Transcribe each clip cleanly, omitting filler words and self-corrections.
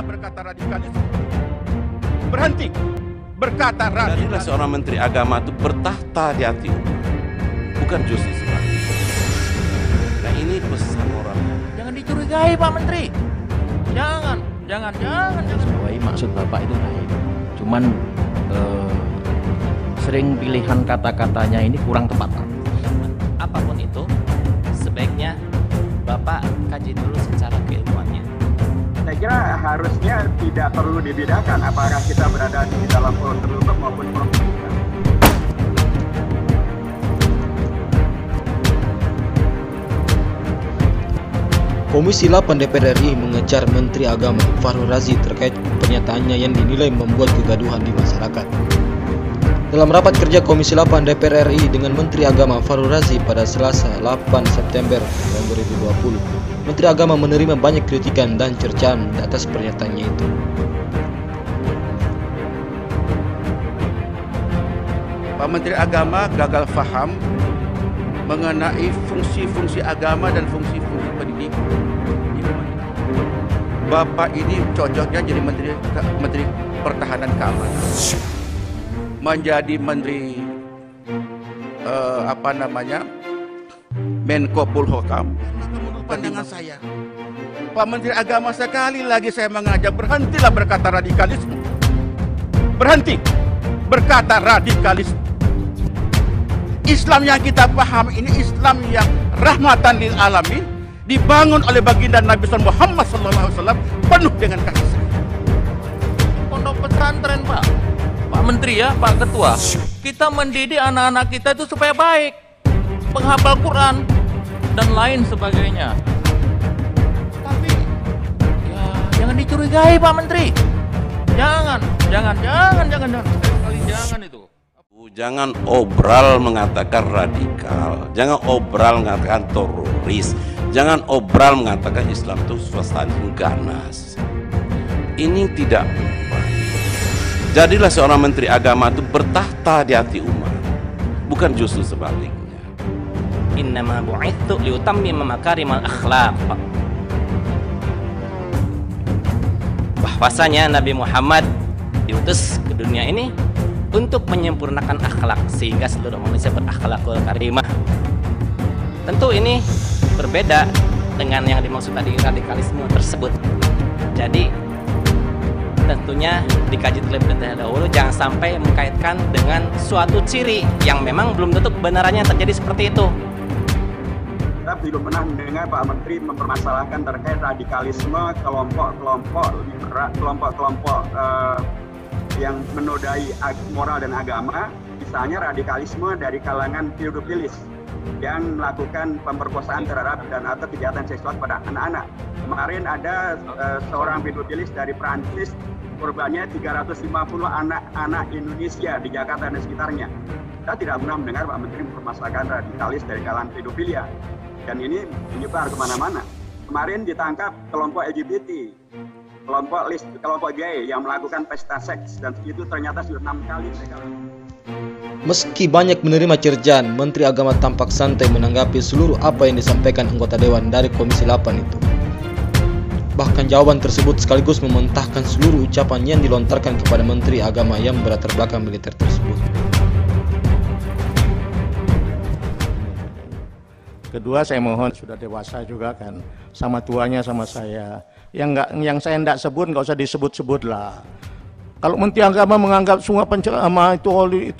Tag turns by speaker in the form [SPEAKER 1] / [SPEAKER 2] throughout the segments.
[SPEAKER 1] berkata radikalisme. Berhenti berkata radikalisme.
[SPEAKER 2] Jadilah seorang menteri agama itu bertahta di hati umat, bukan justru sebaliknya. Nah, ini pesan orang.
[SPEAKER 3] Jangan dicurigai Pak Menteri. Jangan.
[SPEAKER 4] Maksud Bapak itu baik. Cuman sering pilihan kata-katanya ini kurang tepat, Pak.
[SPEAKER 3] Apapun itu, sebaiknya Bapak kaji dulu secara keilmuannya.
[SPEAKER 5] Saya kira harusnya tidak perlu dibedakan apakah kita berada di dalam forum tertutup maupun forum terbuka.
[SPEAKER 6] Komisi 8 DPR RI mengejar Menteri Agama Fahrul Razi terkait pernyataannya yang dinilai membuat kegaduhan di masyarakat. Dalam rapat kerja Komisi 8 DPR RI dengan Menteri Agama Fahrul Razi pada Selasa 8 September 2020, Menteri Agama menerima banyak kritikan dan cercaan atas pernyataannya itu.
[SPEAKER 1] Pak Menteri Agama gagal faham mengenai fungsi-fungsi agama dan fungsi-fungsi pendidikan. Bapak ini cocoknya jadi menteri pertahanan keamanan, menjadi menteri Menko Polhukam. Pandangan saya, Pak Menteri Agama, sekali lagi saya mengajak, berhentilah berkata radikalisme. Berhenti berkata radikalisme. Islam yang kita paham ini Islam yang rahmatan lil alamin, dibangun oleh baginda Nabi Muhammad SAW, penuh dengan kasih sayang.
[SPEAKER 3] Pondok pesantren Pak Menteri ya, Pak Ketua, kita mendidik anak-anak kita itu supaya baik, penghafal Quran dan lain sebagainya. Tapi ya jangan dicurigai Pak Menteri. Jangan sekali jangan itu.
[SPEAKER 2] Jangan obral mengatakan radikal, jangan obral mengatakan teroris, jangan obral mengatakan Islam itu swasta ganas. Ini tidak baik. Jadilah seorang menteri agama itu bertahta di hati umat, bukan justru sebaliknya.
[SPEAKER 3] Innama bu'itsu liutammima makarimal akhlaq. Bahwasanya Nabi Muhammad diutus ke dunia ini untuk menyempurnakan akhlak sehingga seluruh manusia berakhlakul karimah. Tentu ini berbeda dengan yang dimaksud tadi radikalisme tersebut. Jadi tentunya dikaji terlebih dahulu, jangan sampai mengkaitkan dengan suatu ciri yang memang belum tentu kebenarannya terjadi seperti itu.
[SPEAKER 5] Kita belum pernah mendengar Pak Menteri mempermasalahkan terkait radikalisme kelompok-kelompok yang menodai moral dan agama, misalnya radikalisme dari kalangan pedofilis yang melakukan pemerkosaan terhadap dan atau kejahatan seksual pada anak-anak. Kemarin ada seorang pedofilis dari Prancis, korbannya 350 anak-anak Indonesia di Jakarta dan sekitarnya. Kita tidak pernah mendengar Pak Menteri mempermasalahkan radikalis dari kalangan pedofilia, dan ini menyebar kemana-mana. Kemarin ditangkap kelompok LGBT, kelompok gay yang melakukan pesta seks, dan itu ternyata sudah 6 kali mereka.
[SPEAKER 6] Meski banyak menerima cercaan, Menteri Agama tampak santai menanggapi seluruh apa yang disampaikan anggota Dewan dari Komisi 8 itu. Bahkan jawaban tersebut sekaligus mementahkan seluruh ucapan yang dilontarkan kepada Menteri Agama yang berlatar belakang militer tersebut.
[SPEAKER 7] Kedua, saya mohon, sudah dewasa juga kan, sama tuanya sama saya. Yang saya tidak sebut nggak usah disebut-sebut lah. Kalau Menteri Agama menganggap semua penceramah itu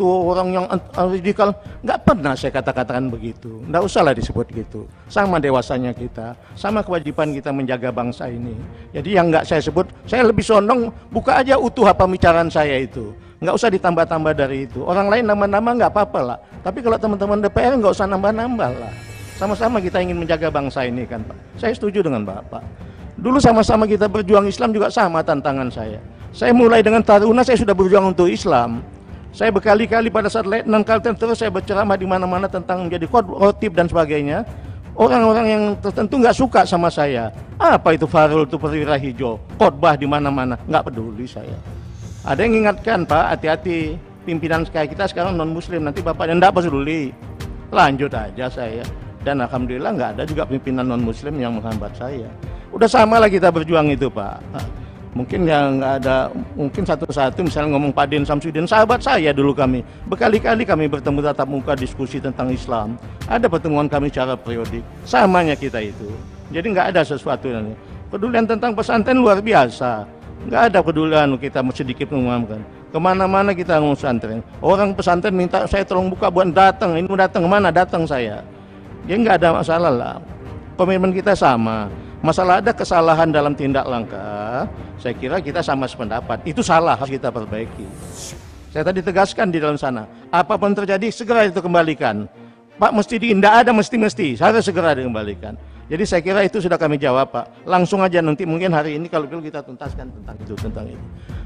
[SPEAKER 7] orang yang radikal, nggak pernah saya katakan begitu. Nggak usahlah disebut gitu. Sama dewasanya kita, sama kewajiban kita menjaga bangsa ini. Jadi yang nggak saya sebut, saya lebih sondong buka aja utuh apa pembicaraan saya itu. Nggak usah ditambah-tambah dari itu. Orang lain nambah-nambah nggak apa-apa lah. Tapi kalau teman-teman DPR nggak usah nambah-nambah lah. Sama-sama kita ingin menjaga bangsa ini kan Pak. Saya setuju dengan Bapak. Dulu sama-sama kita berjuang Islam juga sama tantangan saya. Saya mulai dengan Taruna, saya sudah berjuang untuk Islam. Saya berkali-kali pada saat Letnan Kalten terus saya berceramah di mana-mana tentang menjadi khotib dan sebagainya. Orang-orang yang tertentu nggak suka sama saya. Apa itu Fahrul itu perwira hijau, khotbah di mana-mana, nggak peduli saya. Ada yang ingatkan Pak, hati-hati pimpinan kita sekarang non Muslim, nanti Bapak nggak peduli. Lanjut aja saya. Dan alhamdulillah nggak ada juga pimpinan non Muslim yang menghambat saya. Udah sama lah kita berjuang itu Pak. Mungkin yang nggak ada, mungkin satu-satu misalnya ngomong Pak Din Samsudin, sahabat saya dulu kami. Berkali-kali kami bertemu tatap muka diskusi tentang Islam. Ada pertemuan kami secara periodik. Samanya kita itu. Jadi nggak ada sesuatu yang pedulian tentang pesantren luar biasa. Nggak ada pedulian kita sedikit mengumumkan. Kemana-mana kita ngomong pesantren. Orang pesantren minta saya tolong buka buat datang. Ini mau datang kemana? Datang saya. Jadi nggak ada masalah lah. Komitmen kita sama. Masalah ada kesalahan dalam tindak langkah, saya kira kita sama sependapat. Itu salah, harus kita perbaiki. Saya tadi tegaskan di dalam sana, apapun terjadi segera itu kembalikan. Pak, mesti tidak ada mesti-mesti, harus segera dikembalikan. Jadi saya kira itu sudah kami jawab, Pak. Langsung aja nanti mungkin hari ini kalau perlu kita tuntaskan tentang itu.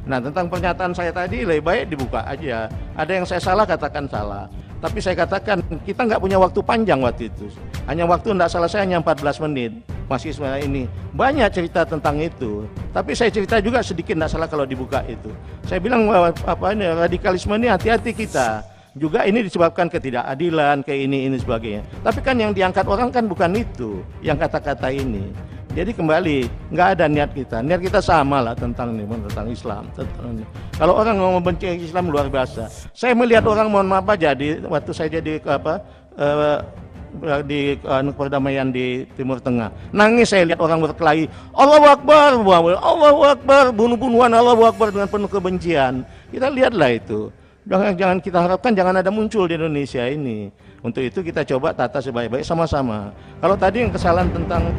[SPEAKER 7] Nah, tentang pernyataan saya tadi lebih baik dibuka aja. Ada yang saya salah katakan salah. Tapi saya katakan kita nggak punya waktu panjang waktu itu. Hanya waktu tidak salah saya hanya 14 menit. Masih sebenarnya ini banyak cerita tentang itu. Tapi saya cerita juga sedikit tidak salah kalau dibuka itu. Saya bilang bahwa radikalisme ini hati-hati kita. Juga ini disebabkan ketidakadilan, kayak ini sebagainya. Tapi kan yang diangkat orang kan bukan itu, yang kata-kata ini. Jadi kembali, nggak ada niat kita sama lah tentang ini, tentang Islam. Kalau orang mau membenci Islam luar biasa. Saya melihat orang, mohon maaf aja, waktu saya jadi di perdamaian di Timur Tengah, nangis saya lihat orang berkelahi, Allahu Akbar, Allahu Akbar, bunuh-bunuhan, Allahu Akbar dengan penuh kebencian. Kita lihatlah itu. Jangan kita harapkan jangan ada muncul di Indonesia ini. Untuk itu kita coba tata sebaik-baik sama-sama. Kalau tadi yang kesalahan tentang